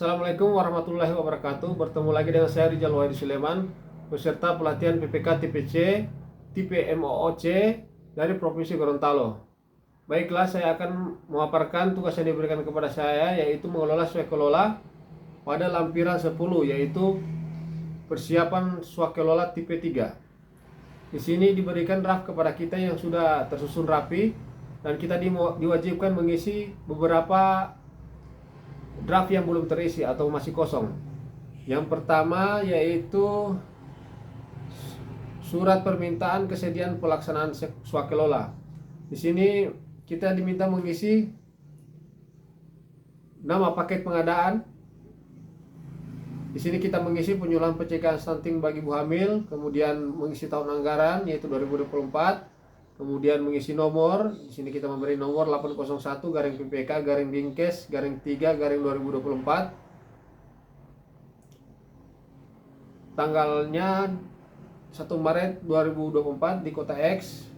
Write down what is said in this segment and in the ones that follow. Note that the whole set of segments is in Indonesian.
Assalamualaikum warahmatullahi wabarakatuh. Bertemu lagi dengan saya Rizal Wahid Sulaiman, peserta pelatihan PPK TPC tipe MOOC dari Provinsi Gorontalo. Baiklah, saya akan memaparkan tugas yang diberikan kepada saya, yaitu mengelola swakelola pada lampiran 10, yaitu persiapan swakelola tipe 3. Di sini diberikan draft kepada kita yang sudah tersusun rapi, dan kita diwajibkan mengisi beberapa draft yang belum terisi atau masih kosong. Yang pertama yaitu surat permintaan kesediaan pelaksanaan swakelola. Di sini kita diminta mengisi nama paket pengadaan. Di sini kita mengisi penyuluhan pencegahan stunting bagi ibu hamil, kemudian mengisi tahun anggaran yaitu 2024. Kemudian mengisi nomor, di sini kita memberi nomor 801 garing PPK garing Dinkes garing 3 garing 2024. Tanggalnya 1 Maret 2024 di kota X.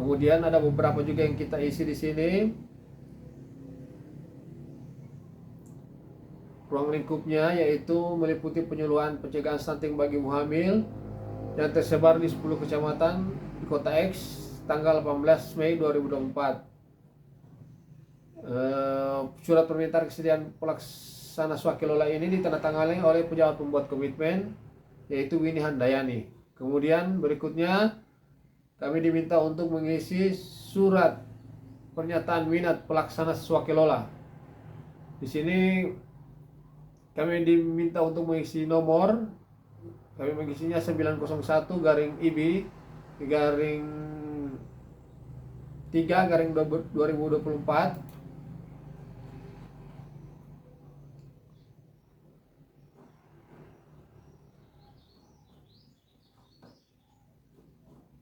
Kemudian ada beberapa juga yang kita isi di sini. Ruang lingkupnya yaitu meliputi penyuluhan pencegahan stunting bagi ibu hamil yang tersebar di 10 kecamatan di kota X tanggal 18 Mei 2024. Surat permintaan kesediaan pelaksana swakelola ini ditandatangani oleh pejabat pembuat komitmen yaitu Winnie Handayani. Kemudian berikutnya kami diminta untuk mengisi surat pernyataan minat pelaksana swakelola. Di sini kami diminta untuk mengisi nomor. Kami mengisinya 901 garing IB garing 3 garing 2024.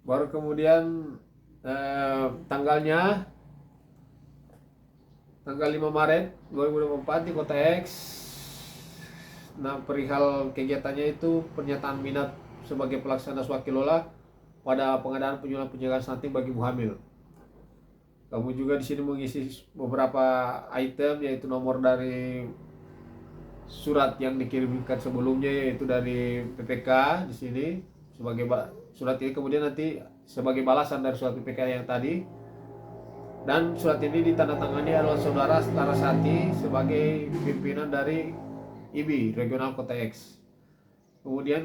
Baru kemudian tanggalnya tanggal 5 Maret 2024 di kota X. Nah, perihal kegiatannya itu pernyataan minat sebagai pelaksana swakelola pada pengadaan penyuluhan pencegahan stunting bagi ibu hamil. Kamu juga di sini mengisi beberapa item yaitu nomor dari surat yang dikirimkan sebelumnya yaitu dari PPK di sini sebagai surat ini, kemudian nanti sebagai balasan dari surat PPK yang tadi. Dan surat ini ditandatangani oleh saudara Larasati sebagai pimpinan dari IBI Regional Kota X. Kemudian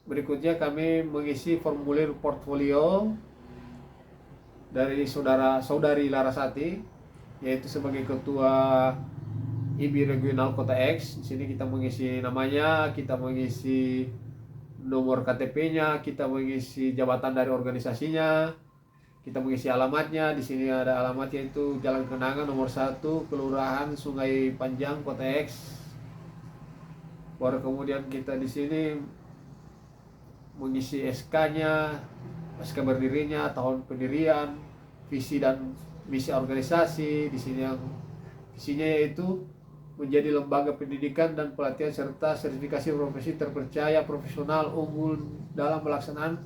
berikutnya kami mengisi formulir portfolio dari saudari Larasati yaitu sebagai ketua IBI Regional Kota X. Di sini kita mengisi namanya, kita mengisi nomor KTP-nya, kita mengisi jabatan dari organisasinya, kita mengisi alamatnya. Di sini ada alamatnya yaitu Jalan Kenangan nomor 1, Kelurahan Sungai Panjang, Kota X. Baru kemudian kita di sini mengisi SK-nya, SK berdirinya, tahun pendirian, visi dan misi organisasi. Di sini yang visinya yaitu menjadi lembaga pendidikan dan pelatihan serta sertifikasi profesi terpercaya, profesional, unggul dalam pelaksanaan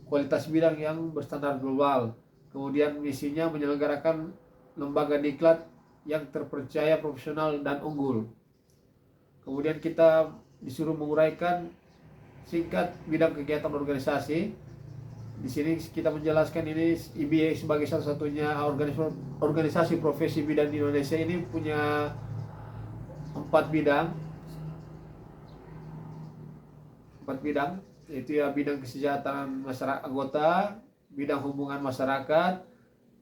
kualitas bidang yang berstandar global. Kemudian misinya menyelenggarakan lembaga diklat yang terpercaya, profesional, dan unggul. Kemudian kita disuruh menguraikan singkat bidang kegiatan organisasi. Di sini kita menjelaskan ini IBI sebagai salah satunya organisasi profesi bidan di Indonesia ini punya 4 bidang, yaitu ya bidang kesejahteraan masyarakat anggota, bidang hubungan masyarakat,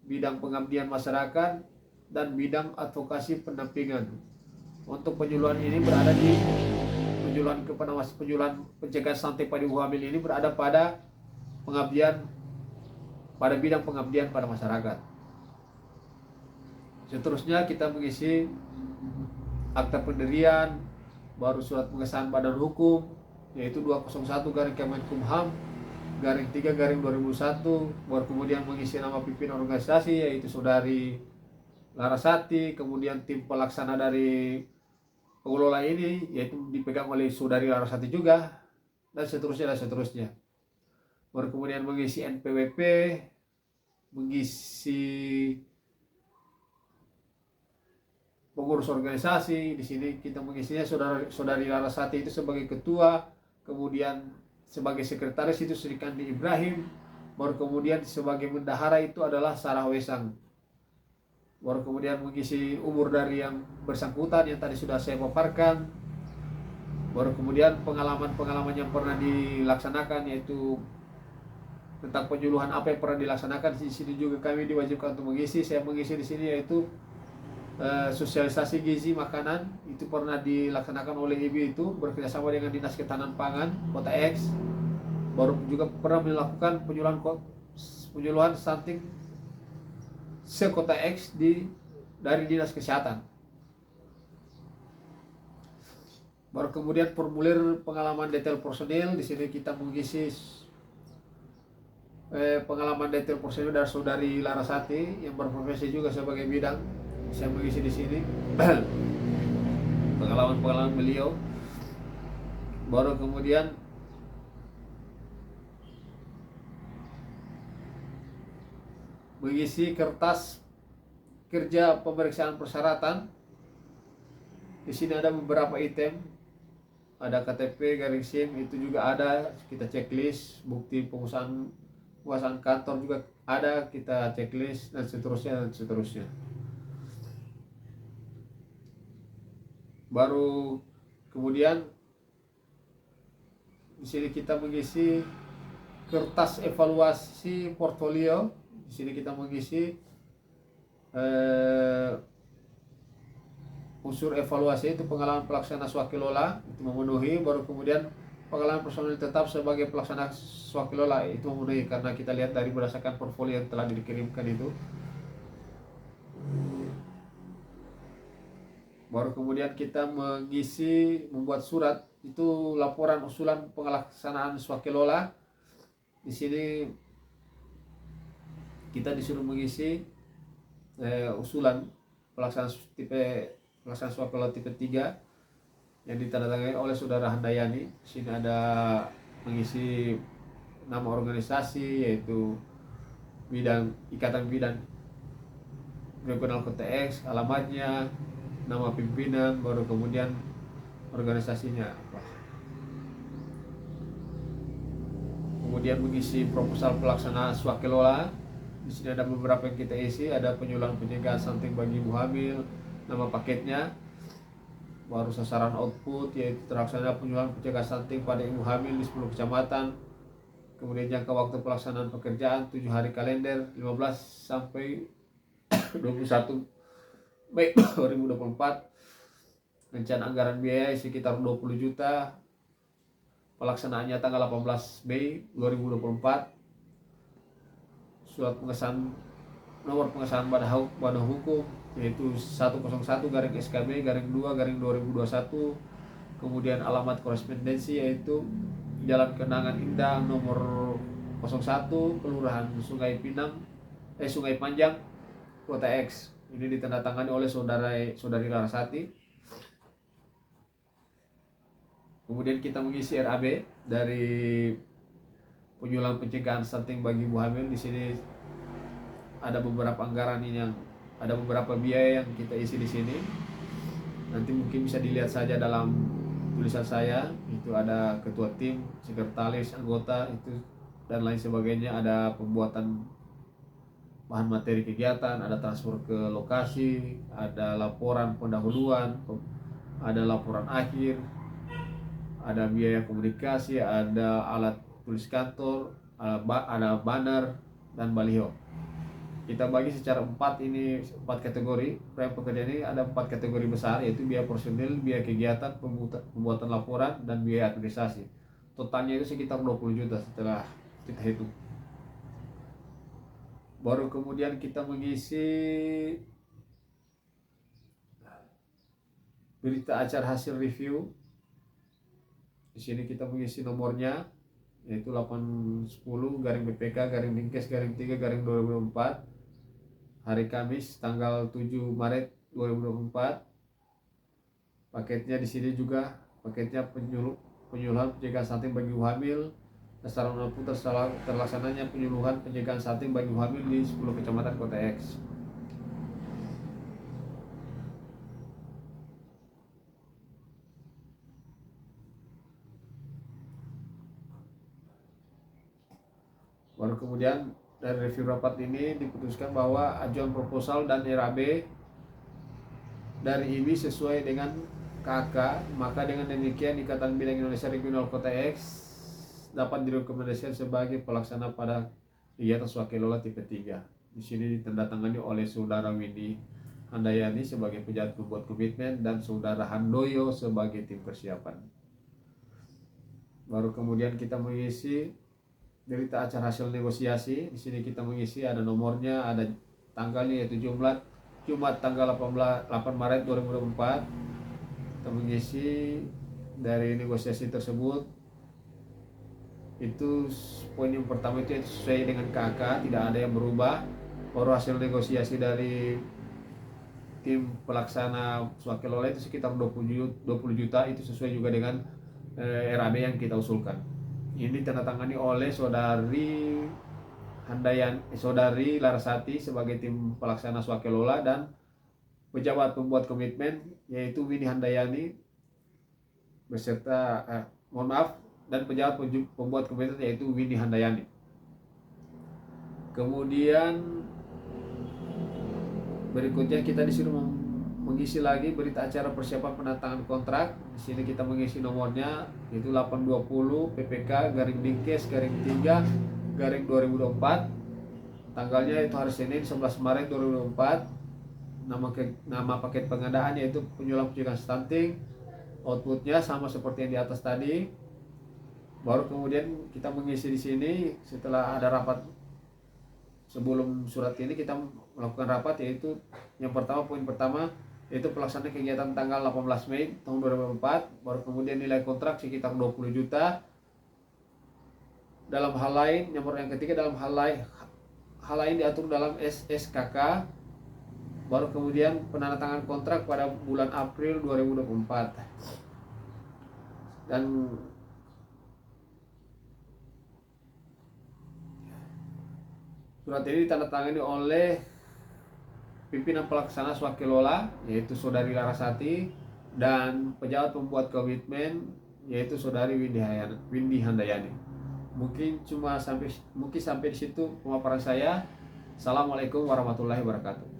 bidang pengabdian masyarakat, dan bidang advokasi pendampingan. Untuk penyuluhan ini berada di penyuluhan pencegahan stunting pada ibu hamil ini berada pada bidang pengabdian pada masyarakat. Seterusnya kita mengisi akta pendirian, baru surat pengesahan badan hukum yaitu 201 garing Kemenkumham garing 3 garing 2001. Baru kemudian mengisi nama pimpinan organisasi yaitu saudari Larasati, kemudian tim pelaksana dari pengelola ini yaitu dipegang oleh saudari Larasati juga, dan seterusnya. Baru kemudian mengisi NPWP, mengisi pengurus organisasi. Di sini kita mengisinya saudari Larasati itu sebagai ketua, kemudian sebagai sekretaris itu Sri Kandi Ibrahim, baru kemudian sebagai bendahara itu adalah Sarah Wesang. Baru kemudian mengisi umur dari yang bersangkutan yang tadi sudah saya paparkan. Baru kemudian pengalaman-pengalaman yang pernah dilaksanakan, yaitu tentang penyuluhan apa yang pernah dilaksanakan. Di sini juga kami diwajibkan untuk mengisi. Saya mengisi di sini yaitu sosialisasi gizi makanan, itu pernah dilaksanakan oleh IBI itu bekerjasama dengan Dinas Ketahanan Pangan Kota X. Baru juga pernah melakukan penyuluhan stunting se-Kota X dari Dinas Kesehatan. Baru kemudian formulir pengalaman detail personil. Di sini kita mengisi pengalaman detail personil dari saudari Larasati yang berprofesi juga sebagai bidang. Saya mengisi di sini pengalaman beliau. Baru kemudian mengisi kertas kerja pemeriksaan persyaratan. Di sini ada beberapa item. Ada KTP garing SIM, itu juga ada, kita checklist. Bukti penguasaan kantor juga ada, kita checklist, dan seterusnya. Baru kemudian di sini kita mengisi kertas evaluasi portfolio. Di sini kita mengisi unsur evaluasi itu pengalaman pelaksana swakelola itu memenuhi. Baru kemudian pengalaman personil tetap sebagai pelaksana swakelola itu memenuhi, karena kita lihat dari berdasarkan portfolio yang telah dikirimkan itu. Baru kemudian kita membuat surat itu laporan usulan pelaksanaan swakelola. Di sini kita disuruh mengisi usulan pelaksanaan swakelola tipe 3 yang ditandatangani oleh Saudara Handayani. Di sini ada mengisi nama organisasi, yaitu Ikatan Bidan Regional Kota X, alamatnya, nama pimpinan, baru kemudian organisasinya apa. Kemudian mengisi proposal pelaksanaan swakelola. Di sini ada beberapa yang kita isi, ada penyuluhan pencegahan stunting bagi ibu hamil, nama paketnya, baru sasaran output yaitu terlaksana penyuluhan pencegahan stunting pada ibu hamil di 10 kecamatan. Kemudian jangka waktu pelaksanaan pekerjaan 7 hari kalender 15 sampai 21 Mei 2024. Rencana anggaran biaya sekitar 20 juta. Pelaksanaannya tanggal 18 Mei 2024. Surat pengesahan nomor pengesahan badan hukum yaitu 101/SKB/2/2021. Kemudian alamat korespondensi yaitu Jalan Kenangan Indah nomor 01, Kelurahan Sungai Panjang, Kota X. Ini ditandatangani oleh saudari Larasati. Kemudian kita mengisi RAB dari penyuluhan pencegahan stunting bagi ibu hamil. Di sini ada beberapa anggaran ini, yang ada beberapa biaya yang kita isi di sini. Nanti mungkin bisa dilihat saja dalam tulisan saya. Itu ada ketua tim, sekretaris, anggota itu dan lain sebagainya. Ada pembuatan bahan materi kegiatan, ada transfer ke lokasi, ada laporan pendahuluan, ada laporan akhir, ada biaya komunikasi, ada alat tulis kantor, ada banner dan baliho. Kita bagi secara 4 kategori. Proyek pekerjaan ini ada 4 kategori besar, yaitu biaya personil, biaya kegiatan, pembuatan laporan, dan biaya administrasi. Totalnya itu sekitar 20 juta setelah kita hitung. Baru kemudian kita mengisi berita acara hasil review. Di sini kita mengisi nomornya yaitu 810-BPK-Dinkes-3-2024, hari Kamis tanggal 7 Maret 2024. Paketnya di sini juga paketnya penyuluhan pencegahan stunting bagi ibu hamil. Sasaran output terlaksananya penyuluhan pencegahan stunting bagi ibu hamil di 10 kecamatan Kota X. Baru kemudian dari review rapat ini diputuskan bahwa ajuan proposal dan RAB dari IBI sesuai dengan KK, maka dengan demikian Ikatan Bidang Indonesia Regional Kota X dapat direkomendasikan sebagai pelaksana pada kegiatan swakelola tipe 3. Di sini ditandatangani oleh Saudara Windy Handayani sebagai pejabat pembuat komitmen dan Saudara Handoyo sebagai tim persiapan. Baru kemudian kita mengisi berita acara hasil negosiasi. Di sini kita mengisi ada nomornya, ada tanggalnya yaitu Jumat tanggal 8 Maret 2024. Kita mengisi dari negosiasi tersebut. Itu poin yang pertama itu sesuai dengan KK, tidak ada yang berubah. Baru hasil negosiasi dari tim pelaksana swakelola itu sekitar 20 juta, itu sesuai juga dengan RAB yang kita usulkan. Ini ditandatangani oleh Saudari Saudari Larasati sebagai tim pelaksana swakelola dan pejabat pembuat komitmen yaitu Windy Handayani beserta dan pejabat pembuat komitmen yaitu Windy Handayani. Kemudian berikutnya kita disuruh mengisi lagi berita acara persiapan penandatangan kontrak. Di sini kita mengisi nomornya yaitu 820 PPK Dingkes 3 2024. Tanggalnya itu hari Senin 11 Maret 2024. Nama paket pengadaan yaitu penyulam pencegahan stunting. Outputnya sama seperti yang di atas tadi. Baru kemudian kita mengisi di sini setelah ada rapat sebelum surat ini kita melakukan rapat, yaitu yang pertama, poin pertama yaitu pelaksanaan kegiatan tanggal 18 Mei tahun 2004. Baru kemudian nilai kontrak sekitar 20 juta. Dalam hal lain, nomor yang ketiga, dalam hal lain diatur dalam SSKK. Baru kemudian penandatangan kontrak pada bulan April 2024. Dan surat ini ditandatangani oleh pimpinan pelaksana swakelola yaitu Saudari Larasati dan pejabat pembuat komitmen yaitu Saudari Windy Handayani. Mungkin sampai di situ pemaparan saya. Assalamualaikum warahmatullahi wabarakatuh.